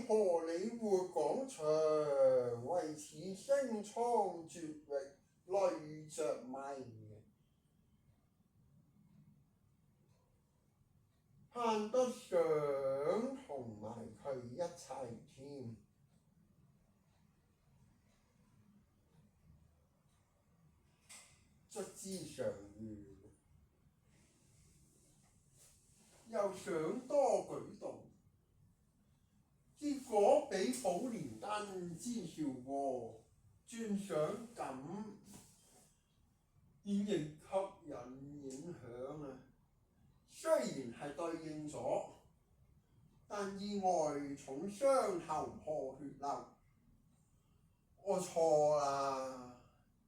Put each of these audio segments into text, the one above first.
荷里活廣場為此聲蒼絕域，淚着迷，盼得上同埋佢一齊添。卒之上願，又想多舉動，結果俾寶蓮燈知笑過，轉想感演繹吸引影響啊！雖然係對應咗，但意外重傷頭破血流，我錯啦！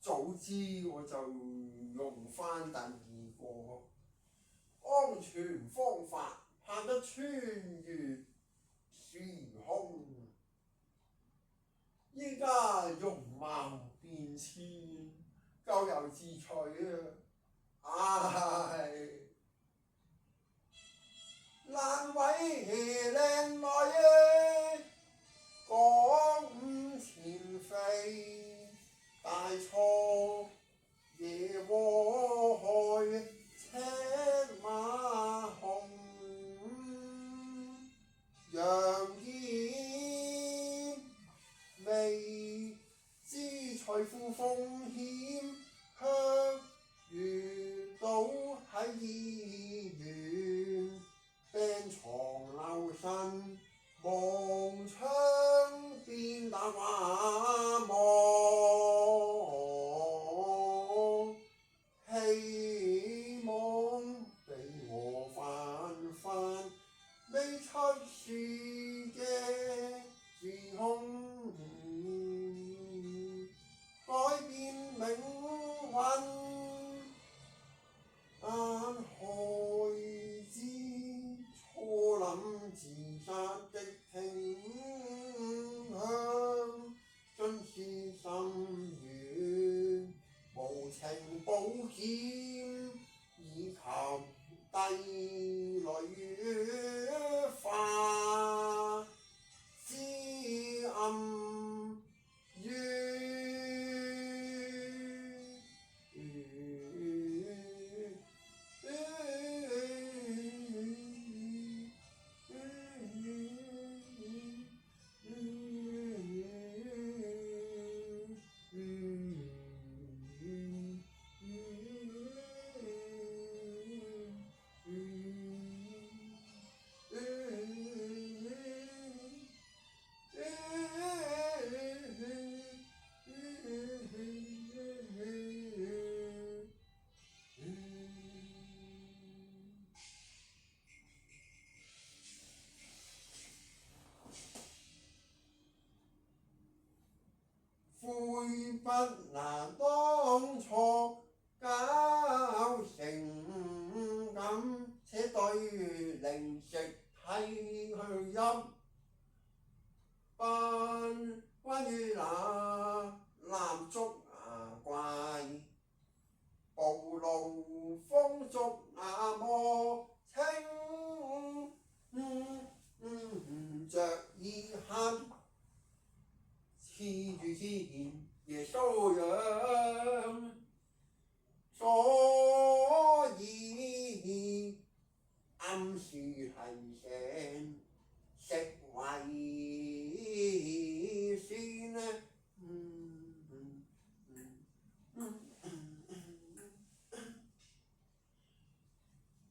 早知我就用返第二個安全方法，盼得穿越時空。依家容貌變遷，咎由自取啊！唉，難為靚女講前非，大錯惹禍害赤馬紅，楊劍未知財富風險，卻遇到喺醫院病床留神，望窗邊打畫望，希望俾我翻未出事嘅時空，改變命運，但害之錯諗自殺的傾向，盡是心願，無情保險以及帝女化之暗怨。悔不能當初搞成咁，且對零食睇去陰。關於那蠟燭怪，暴露風燭那麼清，着衣黑。似如前耶穌樣，所以暗示提醒食為先。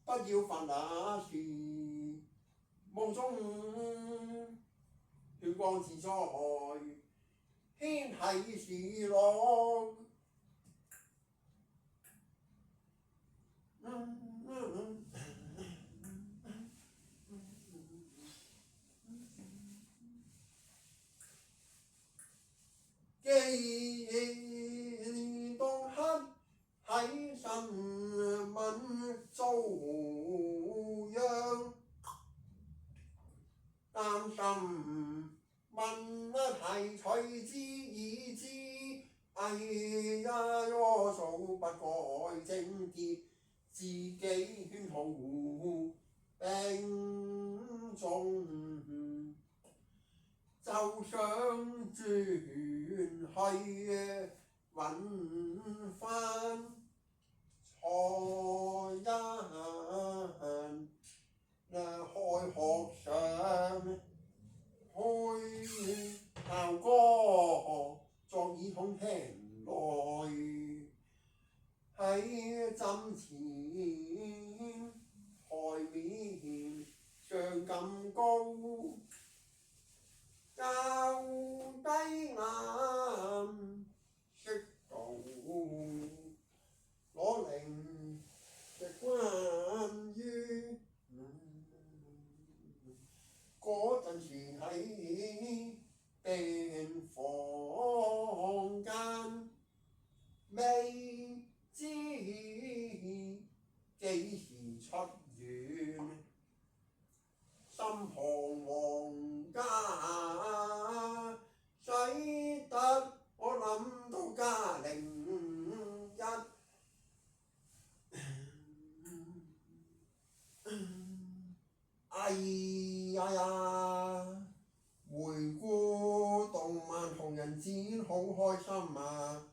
不要犯那事，夢中血光自在，牽繫時落。記憶當刻喺新聞遭殃，擔心問題隨之而至，哎呀囉嗦不該整跌自己圈套病中。就想轉去揾返初一開學上開校歌作耳筒聽來，喺枕前台面上咁高，較低眼識到攞零嘅關於嗰陣時喺病房間，未知幾時出院，心彷徨加使得我諗到加01。哎呀呀！回顧動漫同人展好開心啊！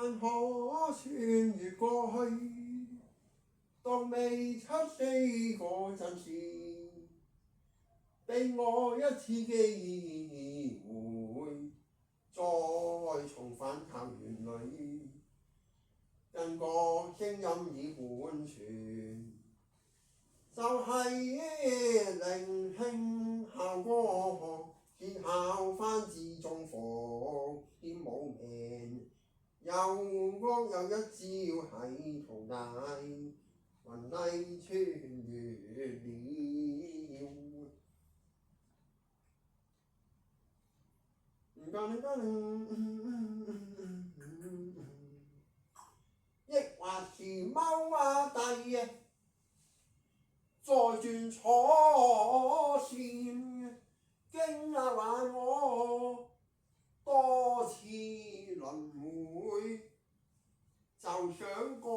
但可穿越過去，當未出死嗰陣時，俾我一次機會，再重返校園裏，跟個聲音已貫穿，就係聆聽校歌，思考翻自中伏啲冇命，又惡又一朝喺途大，雲麗穿越了。抑或是踎低再轉錯線，經還我多次輪迴，就想改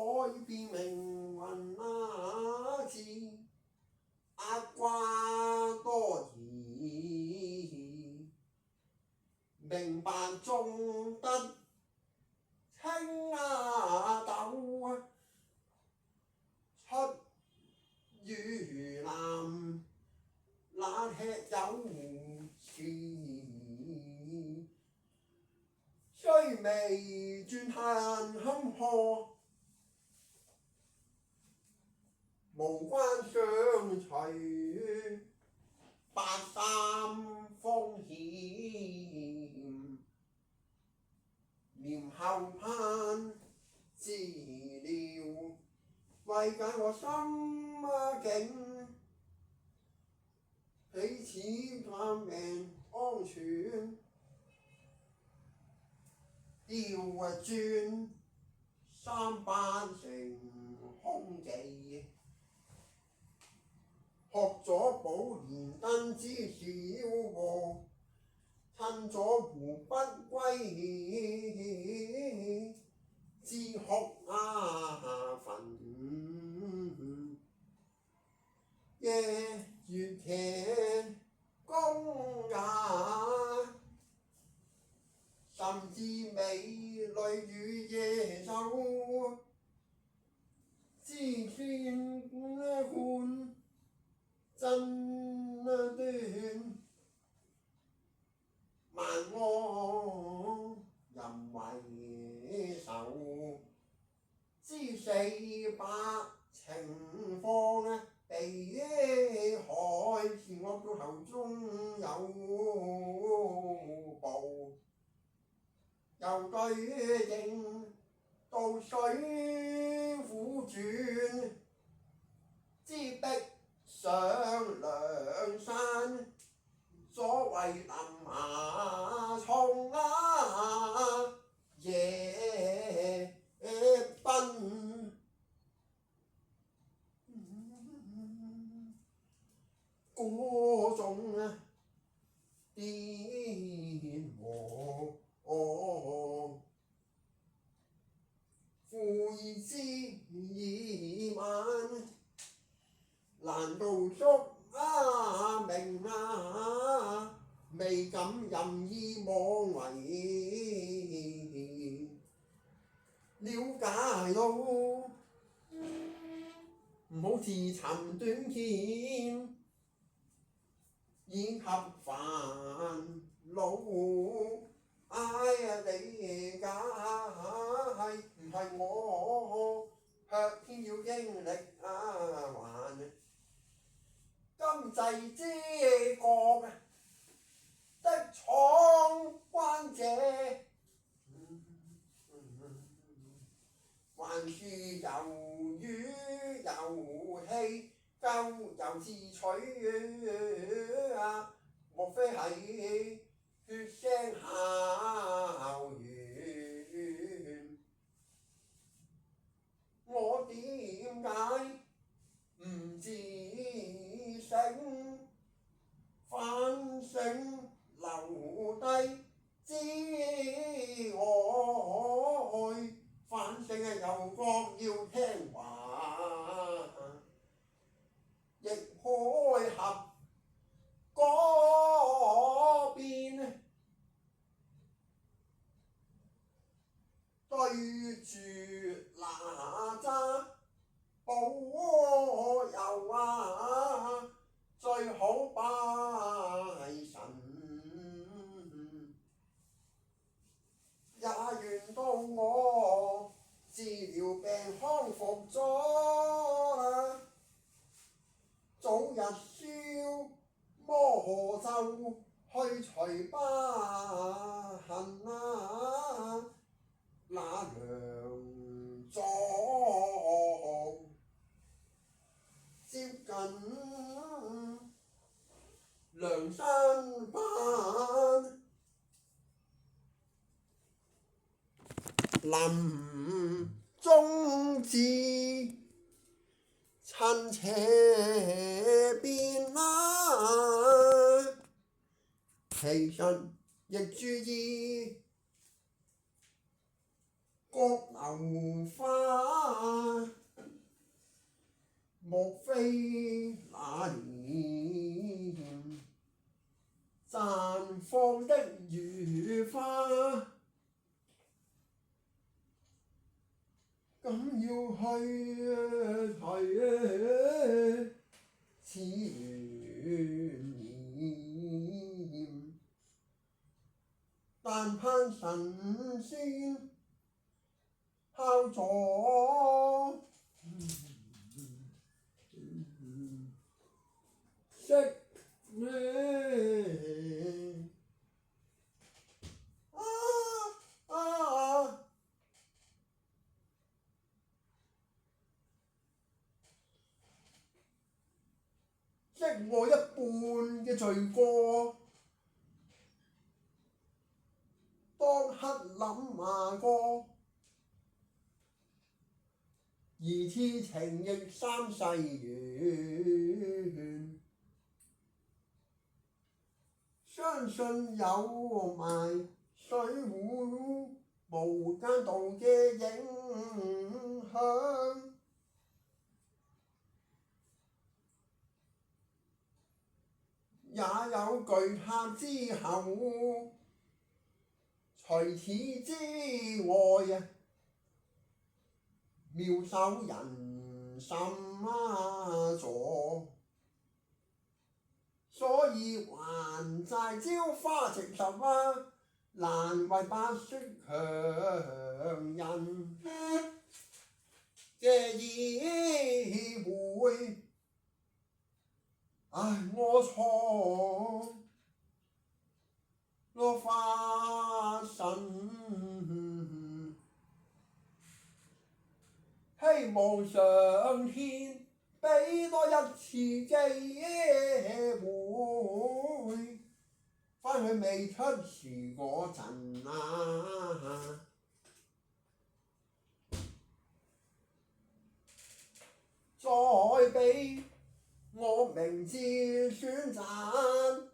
變命運那次，壓掛多疑，明白中得青豆出於藍，那吃有時，雖未轉行坎坷，無關相隨，百三風險，念後盼治療，為解我心境，彼此探命安全，調轉300成空記，學咗寶蓮燈之小禍，趁咗胡不歸，自學焚，夜月劇公也，甚至美女與野獸，知天觀真端，萬惡人為首，知四百情況被害，是我到頭中有報，又對應到水滸傳，知逼上梁山，所謂林芽蟲夜奔，嗰種癲和悔之已晚，難道宿命未敢任意妄為，了解到唔好自尋短見，以及煩惱，理解唔係我，卻偏要經歷還今際之國的闖關者，還是魷魚遊戲，咎由自取莫非係血腥校園？我點解唔自省反省留低之外，反省又覺要聽話，亦配合嗰邊住哪吒保佑啊，最好拜神，也願到我治療病康復咗，早日消魔咒，去除疤痕啊！那良狀接近梁山伯，臨終至親且變啦，其實亦注意各流花，莫非那年綻放的如花，咁要去睇此緣，但盼神仙敲咗識咩？識我一半嘅罪過，當刻諗下過，疑似情亦三世緣，相信有埋水壺無間道嘅影響，也有巨塔之後，除此之外，妙手人心助，所以還債招花直十啊，難為白雪強人嘅意會。唉，我錯咯，花神，希望上天俾多一次機會，返去未出事嗰陣啊，再俾我明智選擇，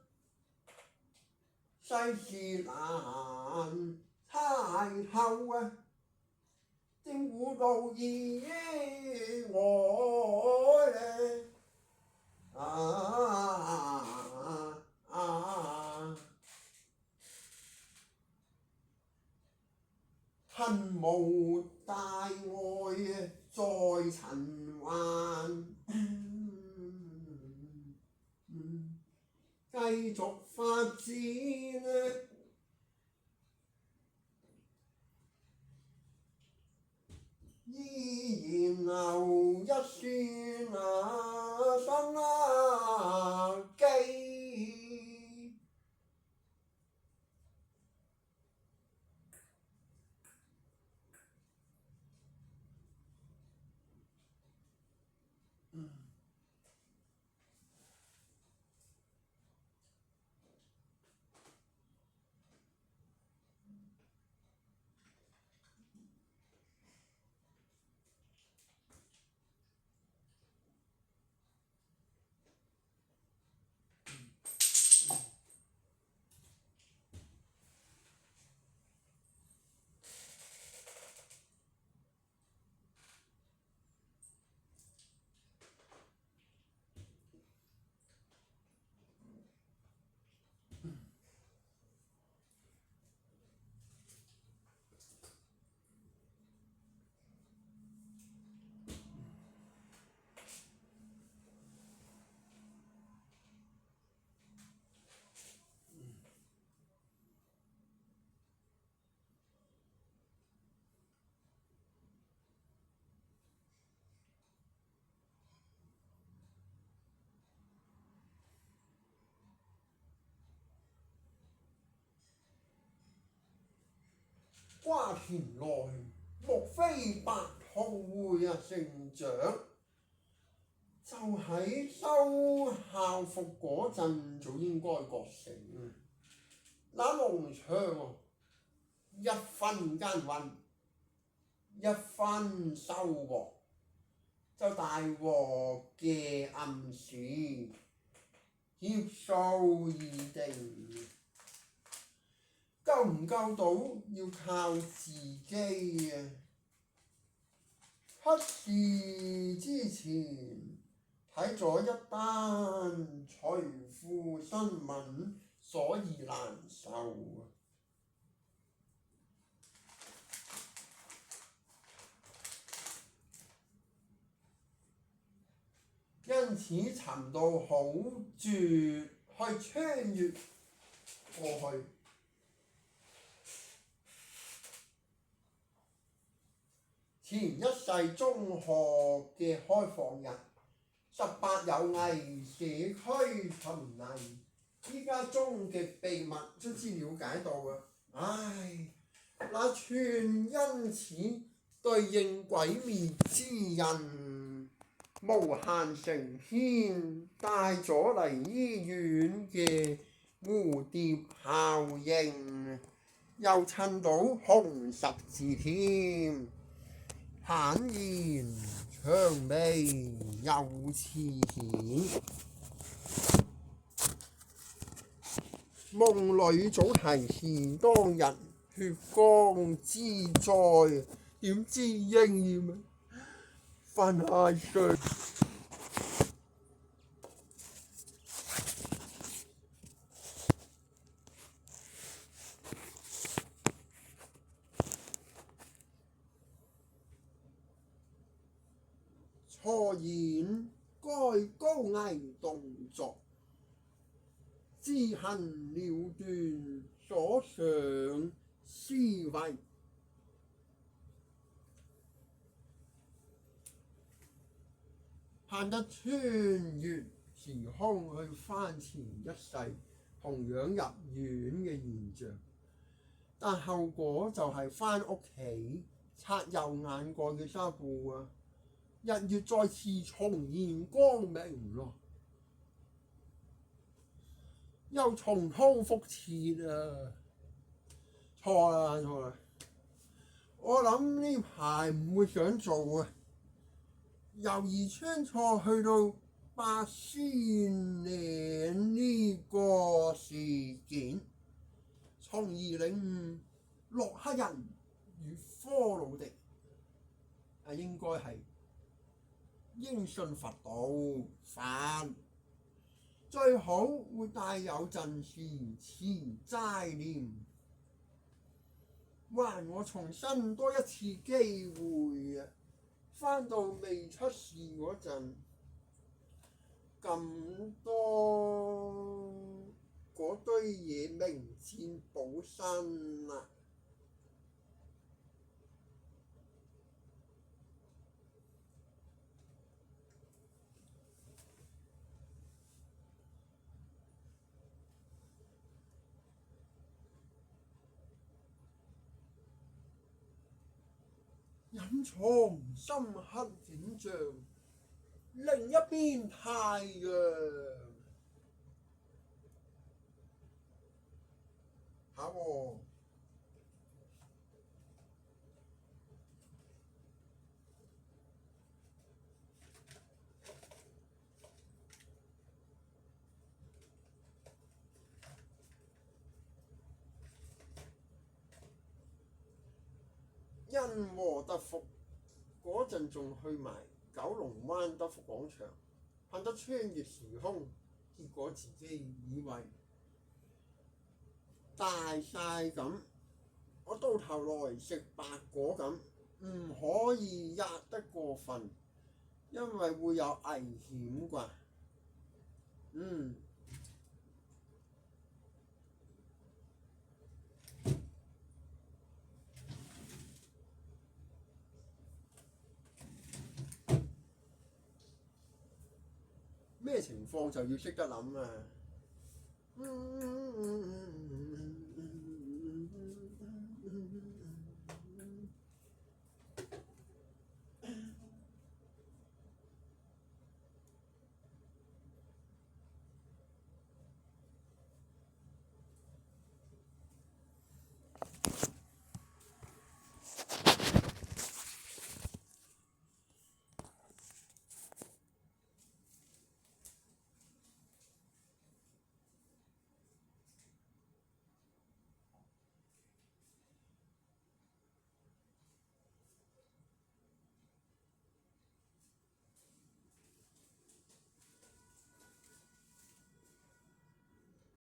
世事難猜透啊！正估到意外恨無大礙在塵寰，繼續發展依然留一線生機。瓜田內，莫非白兔會成長？就喺收校服嗰陣就應該覺醒。那農場一分耕耘，一分收穫，就大鑊嘅暗示，協數已定。夠唔夠到要靠自己啊！出事之前睇咗一單財富新聞，所以難受啊！因此尋到好絕去穿越過去。前一世中學嘅開放日，18有藝社區巡禮，依家終極秘密卒之了解到啊！唉，那串因此對應鬼滅之刃，無限承牽帶咗嚟醫院嘅蝴蝶效應，又襯到紅十字添。坦然薔薇又似顯，夢裏早提示當日血光之災，點知應驗分下睡。錯演該高危動作，自行了斷所想思維，盼得穿越時空去翻前一世同樣入院嘅現象，但後果就係返屋企刷右眼蓋嘅紗布啊！日月再次重現光明咯，又重蹈覆轍啊！錯啦！我諗呢排唔會想做啊！猶豫穿錯去到8仙嶺呢個事件，從而領悟洛克人與科魯迪應該係應信佛道法，最好會帶有陣時持齋念，還我重新多一次機會啊！返到未出事嗰陣，咁多嗰堆嘢明哲保身啊！隱藏深刻景象，另一邊太陽。因禍得福，嗰陣仲去埋九龍灣德福廣場，盼得穿越時空，結果自己以為大晒咁，我到頭來食白果咁，唔可以壓得過分，因為會有危險啩。咩情況就要識得諗啊！